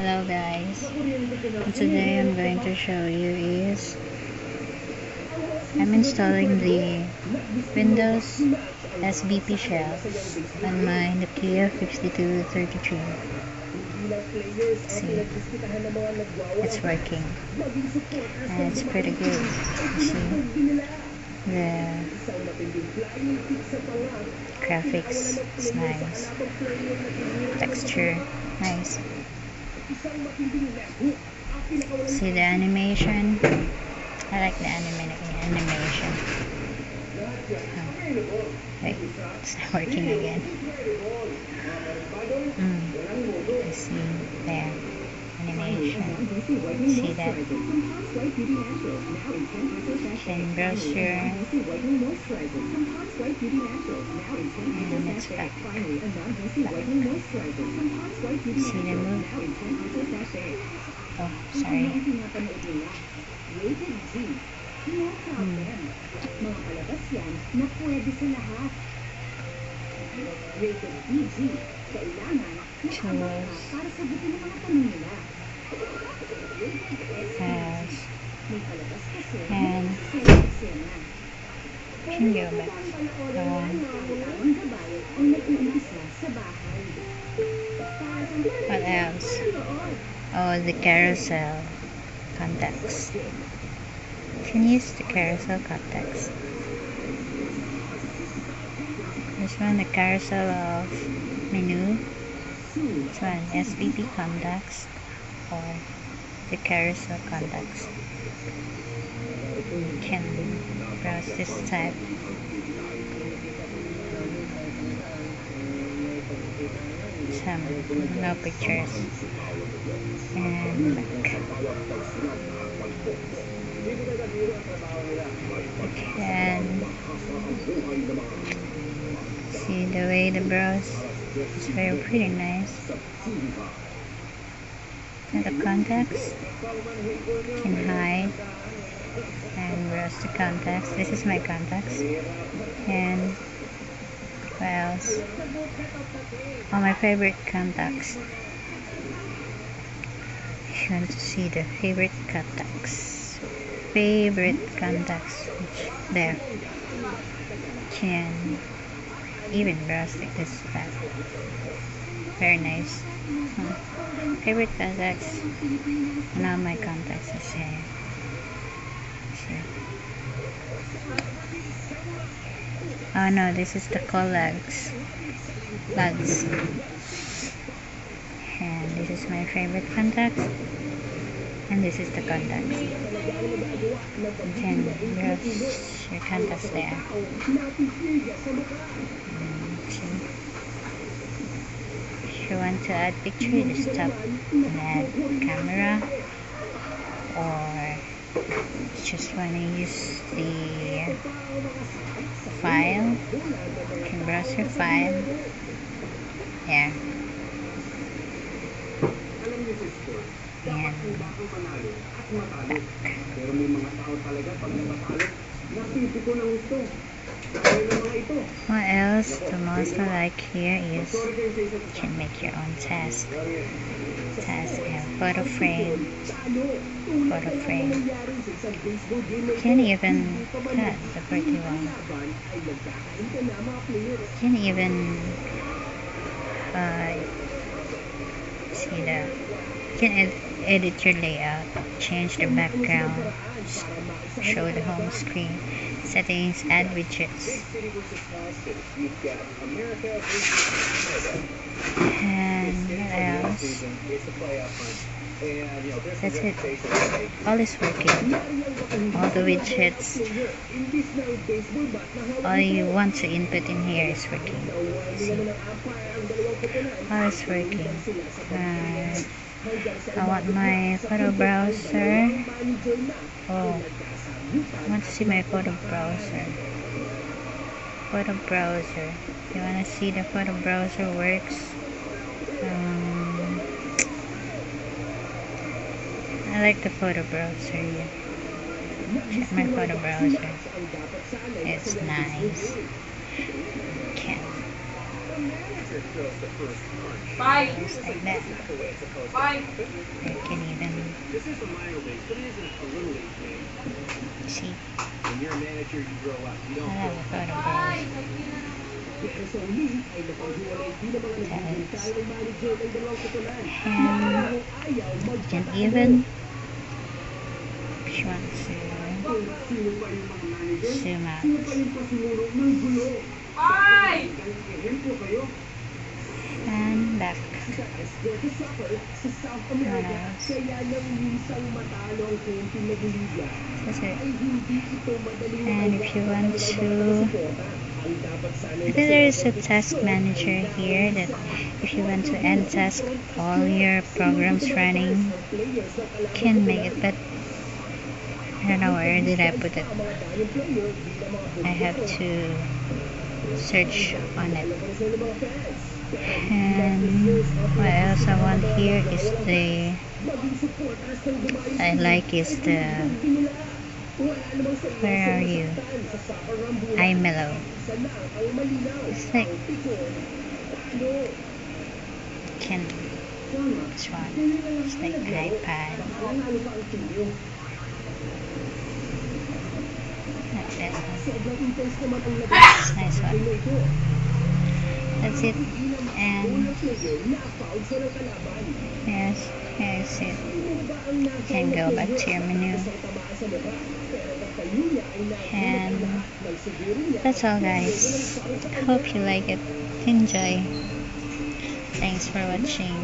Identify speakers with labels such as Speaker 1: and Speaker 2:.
Speaker 1: Hello guys, today I'm going to show you is I'm installing the Windows SBP shell on my Nokia 5233. See, it's working and it's pretty good. See, the graphics is nice, texture nice. See the animation. I like the animation. Oh, wait, it's not working again. I see there. Animation. See that? Can browse your and it's back. See the move? Oh, sorry. Has and can go back. What else? Oh, the carousel contacts. Can use the carousel contacts. This one, the carousel of menu. This one, SBP contacts or the carousel contacts. You can browse this type. Some no pictures and back. You can see the way the browse is very pretty nice. And the contacts can hide and browse the contacts. This is my contacts. And what else? All my favorite contacts. If you want to see the favorite contacts, which there can even browse like this. Very nice. Favorite contacts and all my contacts is here. Oh no, this is the lags. And this is my favorite contacts. And this is the contacts. You can browse your contacts there. See? If you want to add picture, just tap and add camera, or just want to use the file, you can browse your file there. And back. What else? The most I like here is you can make your own task. And photo frame. You can even cut the pretty one. You can even see that. You can edit your layout, change the background, show the home screen, settings, add widgets. And what else? That's it. All is working. All the widgets, all you want to input in here is working. See? All is working. I want my photo browser. Oh, I want to see my photo browser. You want to see the photo browser works? I like the photo browser. Yeah. Check my photo browser. It's nice. Just like that. You can even see. Wala, recordable. And you can even, if you want to zoom out. And back. That's it. And if you want to, I think there is a task manager here that if you want to end task all your programs running, you can make it, but I don't know where did I put it. I have to search on it. And what else I want here is where are you? iMellow. It's like this one. It's like iPad. Like that one. It's nice one. That's it. And yes, here's it. You can go back to your menu. And that's all, guys. Hope you like it. Enjoy. Thanks for watching.